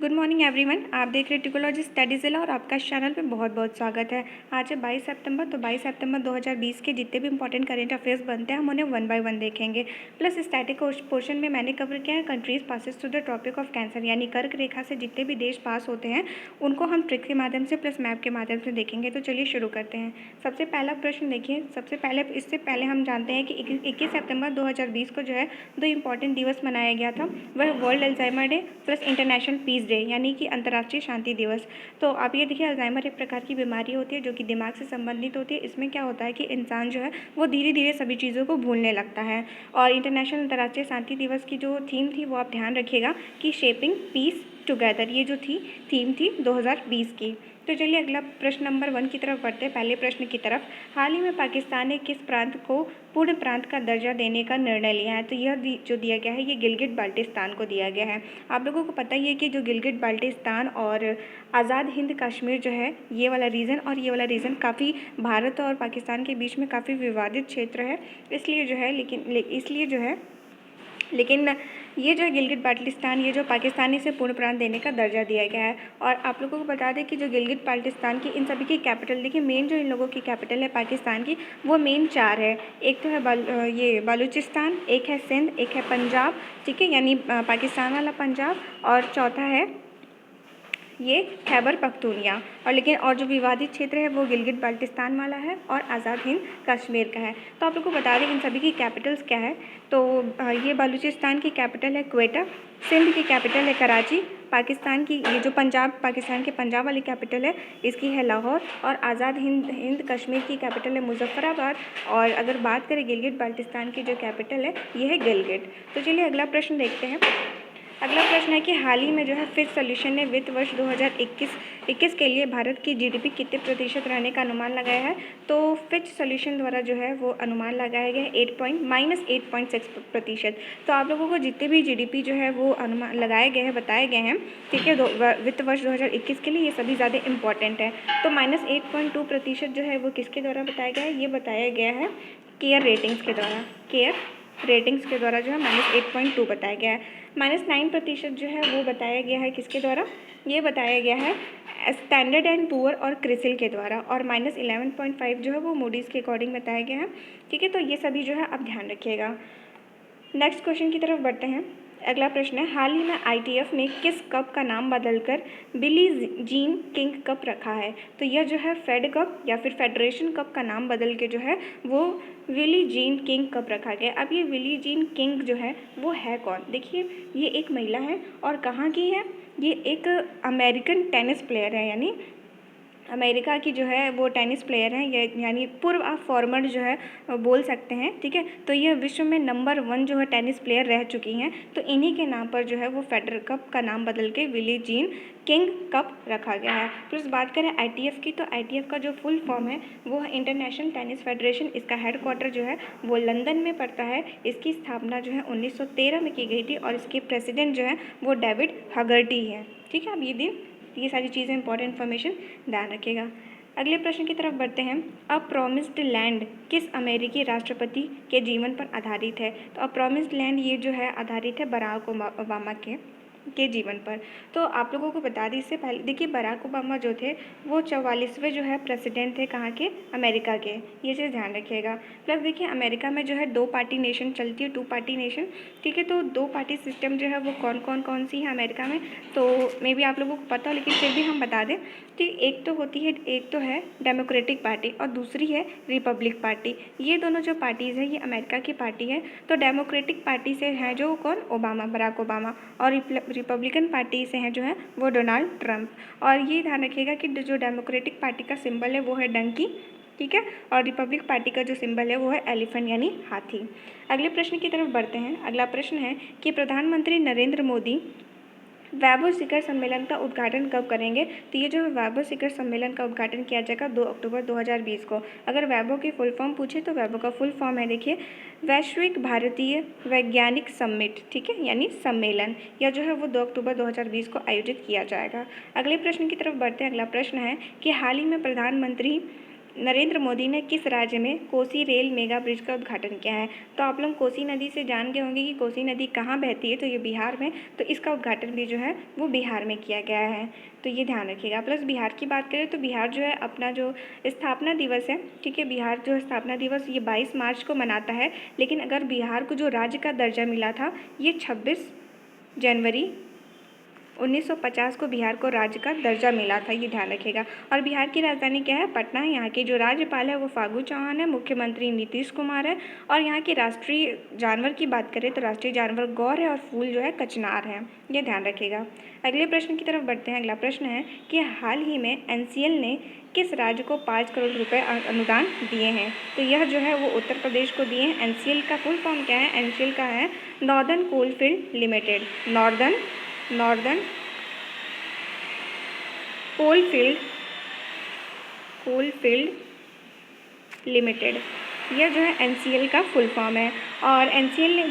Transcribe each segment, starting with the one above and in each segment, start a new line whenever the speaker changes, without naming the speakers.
Good morning everyone. आप देख रहे टिकोलॉजी स्टडी जिला और आपका इस चैनल पे बहुत बहुत स्वागत है। आज है 22 सितंबर। तो 22 सितंबर 2020 के जितने भी इंपॉर्टेंट करंट अफेयर्स बनते हैं हम उन्हें वन बाय वन देखेंगे। प्लस स्टैटिक पोर्शन में मैंने कवर किया है countries passes through the tropic of cancer, यानी कर्क रेखा से जितने भी देश पास होते हैं उनको हम ट्रिक के माध्यम से प्लस मैप के माध्यम से देखेंगे। तो चलिए शुरू करते हैं। सबसे पहला प्रश्न देखिए। सबसे पहले इससे पहले हम जानते हैं कि 21 सितंबर 2020 को जो है दो इंपॉर्टेंट दिवस मनाया गया था। वह world Alzheimer day plus international peace day यानी कि अंतर्राष्ट्रीय शांति दिवस। तो आप ये देखिए, अल्जाइमर एक प्रकार की बीमारी होती है जो कि दिमाग से संबंधित होती है। इसमें क्या होता है कि इंसान जो है वो धीरे धीरे सभी चीज़ों को भूलने लगता है। और इंटरनेशनल अंतर्राष्ट्रीय शांति दिवस की जो थीम थी वो आप ध्यान रखिएगा कि शेपिंग पीस टुगेदर, ये जो थीम थी 2020 की। तो चलिए अगला प्रश्न नंबर 1 की तरफ बढ़ते हैं। पहले प्रश्न की तरफ, हाल ही में पाकिस्तान ने किस प्रांत को पूर्ण प्रांत का दर्जा देने का निर्णय लिया है? तो यह जो दिया गया है ये गिलगिट बाल्टिस्तान को दिया गया है। आप लोगों को पता ही है कि जो गिलगिट बाल्टिस्तान और आज़ाद हिंद कश्मीर जो है ये वाला रीजन काफ़ी भारत और पाकिस्तान के बीच में काफ़ी विवादित क्षेत्र है। इसलिए ये जो है गिलगिट बाल्टिस्तान, ये जो पाकिस्तानी से पूर्ण प्रांत देने का दर्जा दिया गया है। और आप लोगों को बता दें कि जो गिलगिट बाल्टिस्तान की इन सभी की कैपिटल, देखिए मेन जो इन लोगों की कैपिटल है पाकिस्तान की वो मेन 4 है। एक तो है ये बलूचिस्तान, एक है सिंध, एक है पंजाब, ठीक है, यानी पाकिस्तान वाला पंजाब, और चौथा है ये खैबर पख्तूनिया। और जो विवादित क्षेत्र है वो गिलगिट बाल्टिस्तान वाला है और आज़ाद हिंद कश्मीर का है। तो आप लोग को बता दें इन सभी की कैपिटल्स क्या है। तो ये बलूचिस्तान की कैपिटल है क्वेटा, सिंध की कैपिटल है कराची, पाकिस्तान के पंजाब वाली कैपिटल है इसकी है लाहौर, और आज़ाद हिंद कश्मीर की कैपिटल है मुजफ्फराबाद। और अगर बात करें गिलगिट बाल्टिस्तान की जो कैपिटल है ये है गिलगिट। तो चलिए अगला प्रश्न देखते हैं। अगला प्रश्न है कि हाल ही में जो है फिच सॉल्यूशन ने वित्त वर्ष 2021 के लिए भारत की जीडीपी कितने प्रतिशत रहने का अनुमान लगाया है? तो फिच सॉल्यूशन द्वारा जो है वो अनुमान लगाया गया है -8.6%। तो आप लोगों को जितने भी जीडीपी जो है वो अनुमान लगाए गए हैं, बताए गए हैं, ठीक है, वित्त वर्ष 2021 के लिए ये सभी ज़्यादा इंपॉर्टेंट है। तो -8.2% जो है वो किसके द्वारा बताया गया है? ये बताया गया है केयर रेटिंग्स के द्वारा जो है -8.2 बताया गया है। -9% जो है वो बताया गया है किसके द्वारा? ये बताया गया है स्टैंडर्ड एंड पुअर और क्रिसिल के द्वारा। और -11.5 जो है वो मूडीज़ के अकॉर्डिंग बताया गया है, ठीक है। तो ये सभी जो है आप ध्यान रखिएगा। नेक्स्ट क्वेश्चन की तरफ बढ़ते हैं। अगला प्रश्न है, हाल ही में आईटीएफ ने किस कप का नाम बदलकर बिली जीन किंग कप रखा है? तो यह जो है फेड कप या फिर फेडरेशन कप का नाम बदल के जो है वो विली जीन किंग कप रखा गया। अब ये विली जीन किंग जो है वो है कौन? देखिए, ये एक महिला है और कहाँ की है? ये एक अमेरिकन टेनिस प्लेयर है, यानी अमेरिका की जो है वो टेनिस प्लेयर हैं, ये यानी पूर्व आप फॉर्मर जो है बोल सकते हैं, ठीक है। तो ये विश्व में नंबर 1 जो है टेनिस प्लेयर रह चुकी हैं। तो इन्हीं के नाम पर जो है वो फेडरल कप का नाम बदल के विली जीन किंग कप रखा गया है। प्लस बात करें आईटीएफ की, तो आईटीएफ का जो फुल फॉर्म है वो है इंटरनेशनल टेनिस फेडरेशन। इसका हेडक्वार्टर जो है वो लंदन में पड़ता है। इसकी स्थापना जो है 1913 में की गई थी और इसके प्रेसिडेंट जो है वो डेविड हगर्टी है, ठीक है। अब ये सारी चीज़ें इंपॉर्टेंट इन्फॉर्मेशन ध्यान रखिएगा। अगले प्रश्न की तरफ बढ़ते हैं। अ प्रॉमिस्ड लैंड किस अमेरिकी राष्ट्रपति के जीवन पर आधारित है? तो अ प्रॉमिस्ड लैंड ये जो है आधारित है बराक ओबामा के जीवन पर। तो आप लोगों को बता दें, इससे पहले देखिए बराक ओबामा जो थे वो 44वें जो है प्रेसिडेंट थे, कहाँ के? अमेरिका के। ये चीज़ ध्यान रखिएगा। प्लस देखिए अमेरिका में जो है 2 पार्टी नेशन चलती है, 2 पार्टी नेशन, ठीक है। तो 2 पार्टी सिस्टम जो है वो कौन सी है अमेरिका में? तो मे बी आप लोगों को पता हो, लेकिन फिर भी हम बता दें कि एक तो है डेमोक्रेटिक पार्टी और दूसरी है रिपब्लिक पार्टी। ये दोनों जो पार्टीज़ हैं ये अमेरिका की पार्टी है। तो डेमोक्रेटिक पार्टी से हैं जो कौन? Barack Obama. और रिपब्लिकन पार्टी से हैं जो है वो डोनाल्ड ट्रंप। और ये ध्यान रखिएगा कि जो डेमोक्रेटिक पार्टी का सिंबल है वो है डंकी, ठीक है, और रिपब्लिक पार्टी का जो सिंबल है वो है एलिफेंट यानी हाथी। अगले प्रश्न की तरफ बढ़ते हैं। अगला प्रश्न है कि प्रधानमंत्री नरेंद्र मोदी वैभव शिखर सम्मेलन का उद्घाटन कब करेंगे? तो ये जो वैभव शिखर सम्मेलन का उद्घाटन किया जाएगा 2 अक्टूबर 2020 को। अगर वैभव की फुल फॉर्म पूछे तो वैभव का फुल फॉर्म है, देखिए, वैश्विक भारतीय वैज्ञानिक समिट, ठीक है, यानी सम्मेलन। यह जो है वो 2 अक्टूबर 2020 को आयोजित किया जाएगा। अगले प्रश्न की तरफ बढ़ते हैं। अगला प्रश्न है कि हाल ही में प्रधानमंत्री नरेंद्र मोदी ने किस राज्य में कोसी रेल मेगा ब्रिज का उद्घाटन किया है? तो आप लोग कोसी नदी से जान गए होंगे कि कोसी नदी कहाँ बहती है, तो ये बिहार में, तो इसका उद्घाटन भी जो है वो बिहार में किया गया है, तो ये ध्यान रखिएगा। प्लस बिहार की बात करें तो बिहार जो है अपना जो स्थापना दिवस है, ठीक है, बिहार जो स्थापना दिवस ये 22 मार्च को मनाता है, लेकिन अगर बिहार को जो राज्य का दर्जा मिला था ये 26 जनवरी 1950 को बिहार को राज्य का दर्जा मिला था, ये ध्यान रखिएगा। और बिहार की राजधानी क्या है? पटना है। यहाँ के जो राज्यपाल है वो फागू चौहान है, मुख्यमंत्री नीतीश कुमार है। और यहाँ के राष्ट्रीय जानवर की बात करें तो राष्ट्रीय जानवर गौर है और फूल जो है कचनार है, ये ध्यान रखिएगा। अगले प्रश्न की तरफ बढ़ते हैं। अगला प्रश्न है कि हाल ही में एनसीएल ने किस राज्य को 5 करोड़ रुपए अनुदान दिए हैं? तो यह जो है वो उत्तर प्रदेश को दिए हैं। एनसीएल का फुल फॉर्म क्या है? एनसीएल का है northern coalfield limited, northern coalfield limited, यह जो है एनसीएल का फुल फॉर्म है। और एनसीएल ने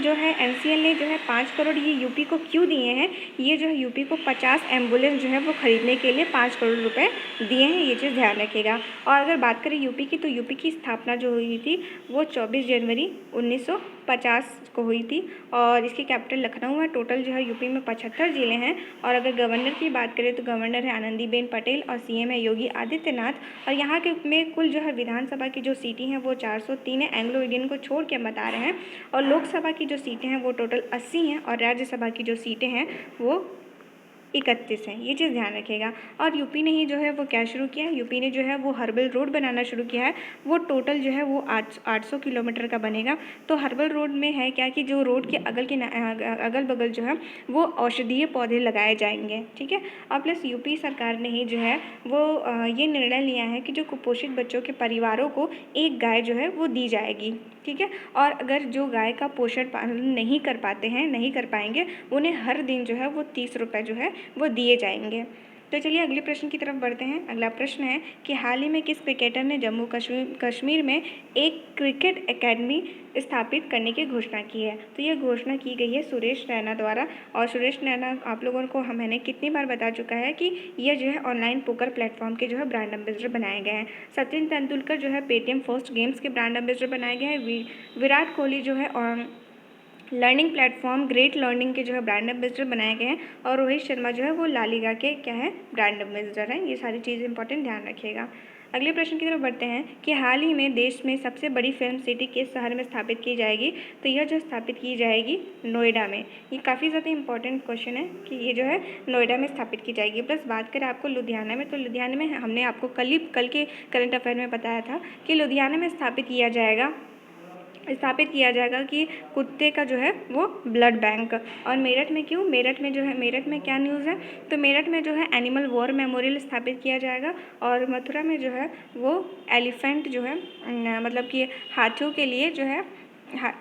जो है 5 करोड़ ये यूपी को क्यों दिए हैं? ये जो है यूपी को 50 एम्बुलेंस जो है वो खरीदने के लिए 5 करोड़ रुपए दिए हैं, ये चीज़ ध्यान रखिएगा। और अगर बात करें यूपी की, तो यूपी की स्थापना जो हुई थी वो 24 जनवरी 1950 को हुई थी और इसकी कैपिटल लखनऊ है। टोटल जो है यूपी में 75 ज़िले हैं। और अगर गवर्नर की बात करें तो गवर्नर है आनंदीबेन पटेल और सीएम है योगी आदित्यनाथ। और यहाँ के में कुल जो है विधानसभा की जो सीटें हैं वो 403 है, एंग्लो इंडियन को छोड़ के बता रहे हैं। और लोकसभा की जो सीटें हैं वो टोटल 80 हैं और राज्यसभा की जो सीटें हैं वो 31 हैं, ये चीज़ ध्यान रखिएगा। और यूपी ने ही जो है वो क्या शुरू किया है? यूपी ने जो है वो हर्बल रोड बनाना शुरू किया है। वो टोटल जो है वो 800 किलोमीटर का बनेगा। तो हर्बल रोड में है क्या कि जो रोड के अगल बगल जो है वो औषधीय पौधे लगाए जाएंगे, ठीक है। और प्लस यूपी सरकार ने ही जो है वो ये निर्णय लिया है कि जो कुपोषित बच्चों के परिवारों को एक गाय जो है वो दी जाएगी, ठीक है। और अगर जो गाय का पोषण पालन नहीं कर पाएंगे, उन्हें हर दिन जो है वो 30 रुपये जो है वो दिए जाएंगे। तो चलिए अगले प्रश्न की तरफ बढ़ते हैं। अगला प्रश्न है कि हाल ही में किस क्रिकेटर ने जम्मू कश्मीर में एक क्रिकेट एकेडमी स्थापित करने की घोषणा की है? तो यह घोषणा की गई है सुरेश रैना द्वारा। और सुरेश रैना आप लोगों को मैंने कितनी बार बता चुका है कि यह जो है ऑनलाइन पोकर प्लेटफॉर्म के जो है ब्रांड एम्बेसडर बनाए गए हैं। सचिन तेंदुलकर जो है पेटीएम फर्स्ट गेम्स के ब्रांड एम्बेसडर बनाए गए हैं। विराट कोहली जो है लर्निंग प्लेटफॉर्म ग्रेट लर्निंग के जो है ब्रांड एम्बेसडर बनाए गए हैं। और रोहित शर्मा जो है वो ला लीगा के क्या है? ब्रांड एम्बेसडर हैं। ये सारी चीज़ें इंपॉर्टेंट, ध्यान रखिएगा। अगले प्रश्न की तरफ बढ़ते हैं कि हाल ही में देश में सबसे बड़ी फिल्म सिटी किस शहर में स्थापित की जाएगी? तो यह जो स्थापित की जाएगी नोएडा में। ये काफ़ी ज़्यादा इंपॉर्टेंट क्वेश्चन है कि ये जो है नोएडा में स्थापित की जाएगी। प्लस बात करें आपको लुधियाना में, तो लुधियाना में हमने आपको कल के करंट अफेयर में बताया था कि लुधियाना में स्थापित किया जाएगा कि कुत्ते का जो है वो ब्लड बैंक। और मेरठ में क्यों? मेरठ में क्या न्यूज़ है? तो मेरठ में जो है एनिमल वॉर मेमोरियल स्थापित किया जाएगा। और मथुरा में जो है वो एलिफेंट जो है मतलब कि हाथियों के लिए जो है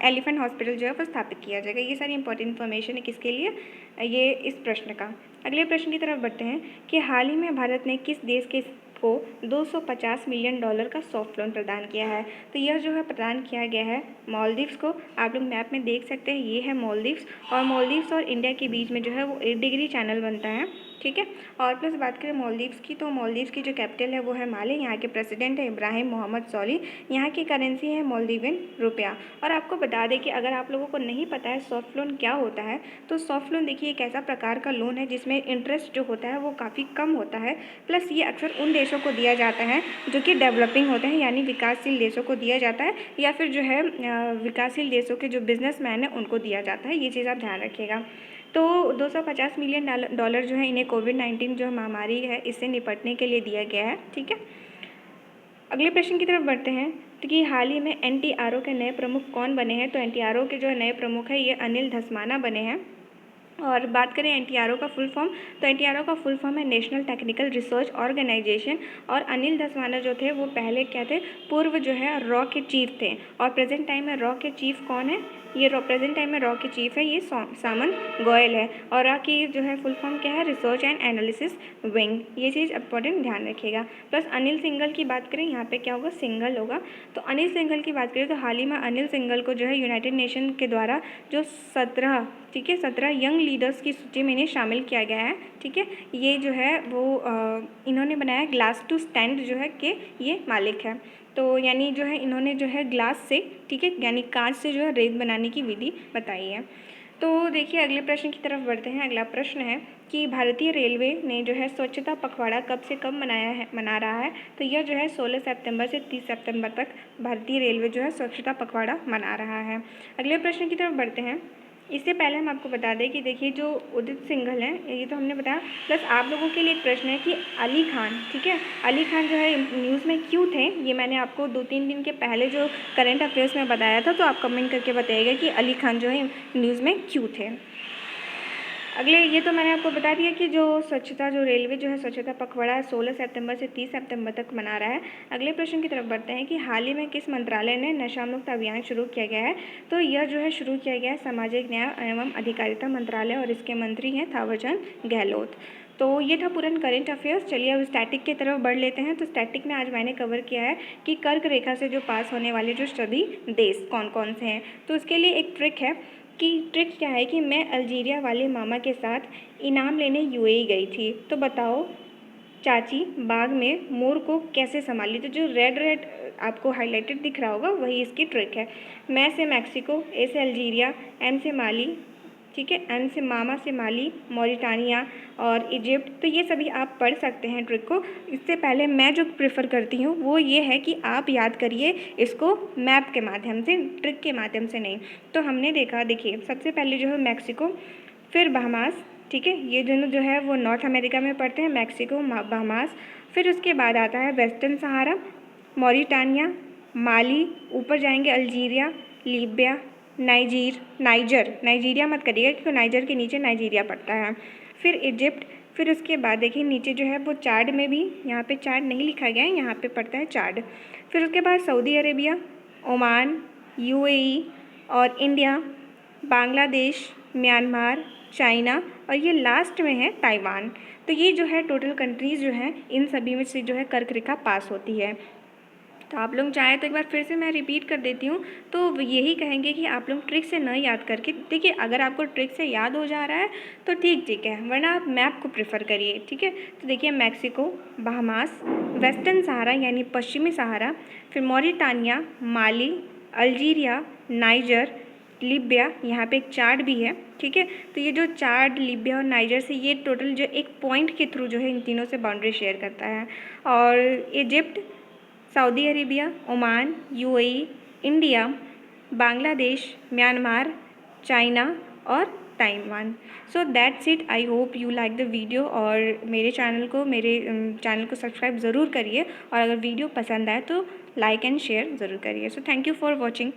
एलिफेंट हॉस्पिटल जो है वो स्थापित किया जाएगा। ये सारी इंपॉर्टेंट इन्फॉर्मेशन है किसके लिए? ये इस प्रश्न का। अगले प्रश्न की तरफ बढ़ते हैं कि हाल ही में भारत ने किस देश के को $250 मिलियन का सॉफ्ट लोन प्रदान किया है? तो यह जो है प्रदान किया गया है मालदीव्स को। आप लोग मैप में देख सकते हैं, ये है मालदीव्स। और मालदीव्स और इंडिया के बीच में जो है वो 8 डिग्री चैनल बनता है, ठीक है। और प्लस बात करें मालदीव्स की, तो मालदीव्स की जो कैपिटल है वो है माले। यहाँ के प्रेसिडेंट है इब्राहिम मोहम्मद सोलिह। यहाँ की करेंसी है मालदीवियन रुपया। और आपको बता दें कि अगर आप लोगों को नहीं पता है सॉफ्ट लोन क्या होता है, तो सॉफ्ट लोन देखिए एक ऐसा प्रकार का लोन है जिसमें इंटरेस्ट जो होता है वो काफ़ी कम होता है। प्लस ये अक्सर उन देशों को दिया जाता है जो कि डेवलपिंग होते हैं, यानी विकासशील देशों को दिया जाता है, या फिर जो है विकासशील देशों के जो बिजनेसमैन हैं उनको दिया जाता है। ये चीज़ आप ध्यान रखिएगा। तो $250 मिलियन जो है इन्हें कोविड-19 जो महामारी है इससे निपटने के लिए दिया गया है, ठीक है। अगले प्रश्न की तरफ बढ़ते हैं तो कि हाल ही में NTRO के नए प्रमुख कौन बने हैं? तो NTRO के जो नए प्रमुख है ये अनिल धस्माना बने हैं। और बात करें NTRO का फुल फॉर्म, तो NTRO का फुल फॉर्म है नेशनल टेक्निकल रिसर्च ऑर्गेनाइजेशन। और अनिल धस्माना जो थे वो पहले क्या थे? पूर्व जो है रॉ के चीफ थे। और प्रेजेंट टाइम में रॉ के चीफ कौन है? ये प्रेजेंट टाइम में रॉ के चीफ है ये सामन गोयल है। और रॉ की जो है फुल फॉर्म क्या है, रिसर्च एंड एनालिसिस विंग। ये चीज़ इंपॉर्टेंट ध्यान रखिएगा। प्लस अनिल सिंघल की बात करें, यहाँ पे क्या होगा, सिंघल होगा। तो अनिल सिंघल की बात करें तो हाल ही में अनिल सिंघल को जो है यूनाइटेड नेशन के द्वारा जो 17 ठीक है 17 यंग लीडर्स की सूची में इन्हें शामिल किया गया है। ठीक है, ये जो है वो इन्होंने बनाया ग्लास टू स्टैंड जो है के ये मालिक है। तो यानी जो है इन्होंने जो है ग्लास से, ठीक है, यानी कांच से जो है रेत बनाने की विधि बताई है। तो देखिए अगले प्रश्न की तरफ बढ़ते हैं। अगला प्रश्न है कि भारतीय रेलवे ने जो है स्वच्छता पखवाड़ा कब से कब मना रहा है। तो यह जो है 16 सितंबर से 30 सितंबर तक भारतीय रेलवे जो है स्वच्छता पखवाड़ा मना रहा है। अगले प्रश्न की तरफ बढ़ते हैं। इससे पहले हम आपको बता दें कि देखिए जो उदित सिंघल हैं ये तो हमने बताया, प्लस आप लोगों के लिए एक प्रश्न है कि अली खान, ठीक है, अली खान जो है न्यूज़ में क्यों थे। ये मैंने आपको 2-3 दिन के पहले जो करंट अफेयर्स में बताया था, तो आप कमेंट करके बताइएगा कि अली खान जो है न्यूज़ में क्यों थे। अगले ये तो मैंने आपको बता दिया कि जो रेलवे जो है स्वच्छता पखवाड़ा 16 सितंबर से 30 सितंबर तक मना रहा है। अगले प्रश्न की तरफ बढ़ते हैं कि हाल ही में किस मंत्रालय ने नशा मुक्त अभियान शुरू किया गया है। तो यह जो है शुरू किया गया है सामाजिक न्याय एवं अधिकारिता मंत्रालय और इसके मंत्री हैं थावरचंद गहलोत। तो ये था पूरा करंट अफेयर्स। चलिए अब स्टैटिक की तरफ बढ़ लेते हैं। तो स्टैटिक में आज मैंने कवर किया है कि कर्क रेखा से जो पास होने वाले जो सभी देश कौन कौन से हैं। तो इसके लिए एक ट्रिक है कि ट्रिक क्या है कि मैं अल्जीरिया वाले मामा के साथ इनाम लेने यूएई गई थी। तो बताओ चाची बाग में मोर को कैसे संभाली। तो जो रेड रेड आपको हाईलाइटेड दिख रहा होगा वही इसकी ट्रिक है। मैं से मैक्सिको, ए से अल्जीरिया, एम से माली, ठीक है, एन से मामा से माली, मॉरिटानिया और इजिप्ट। तो ये सभी आप पढ़ सकते हैं ट्रिक को। इससे पहले मैं जो प्रेफर करती हूँ वो ये है कि आप याद करिए इसको मैप के माध्यम से, ट्रिक के माध्यम से नहीं। तो हमने देखा, देखिए सबसे पहले जो है मैक्सिको, फिर बहामास, ठीक है, ये दोनों जो है वो नॉर्थ अमेरिका में पड़ते हैं, मैक्सिको बहामास। फिर उसके बाद आता है वेस्टर्न सहारा, मॉरिटानिया, माली, ऊपर जाएंगे अल्जीरिया, लीबिया, नाइजीरिया मत करिएगा क्योंकि नाइजर के नीचे नाइजीरिया पड़ता है। फिर इजिप्ट, फिर उसके बाद देखिए नीचे जो है वो चाड में भी, यहाँ पे चाड नहीं लिखा गया है, यहाँ पे पड़ता है चाड। फिर उसके बाद सऊदी अरेबिया, ओमान, यूएई और इंडिया, बांग्लादेश, म्यांमार, चाइना और ये लास्ट में है ताइवान। तो ये जो है टोटल कंट्रीज़ जो हैं इन सभी में से जो है कर्क रेखा पास होती है। तो आप लोग चाहें तो एक बार फिर से मैं रिपीट कर देती हूँ। तो यही कहेंगे कि आप लोग ट्रिक से न याद करके देखिए, अगर आपको ट्रिक से याद हो जा रहा है तो ठीक है, वरना आप मैप को प्रेफर करिए। ठीक है, तो देखिए मैक्सिको, बहामास, वेस्टर्न सहारा यानी पश्चिमी सहारा, फिर मॉरिटानिया, माली, अल्जीरिया, नाइजर, लीबिया, यहाँ पे एक चार्ट भी है। ठीक है, तो ये जो चार्ट, लीबिया और नाइजर से ये टोटल जो एक पॉइंट के थ्रू जो है इन तीनों से बाउंड्री शेयर करता है। और Egypt, Saudi Arabia, Oman, UAE, India, Bangladesh, Myanmar, China और Taiwan. So that's it. I hope you like the video. और मेरे चैनल को सब्सक्राइब ज़रूर करिए और अगर वीडियो पसंद आए तो लाइक एंड शेयर ज़रूर करिए। So thank you for watching.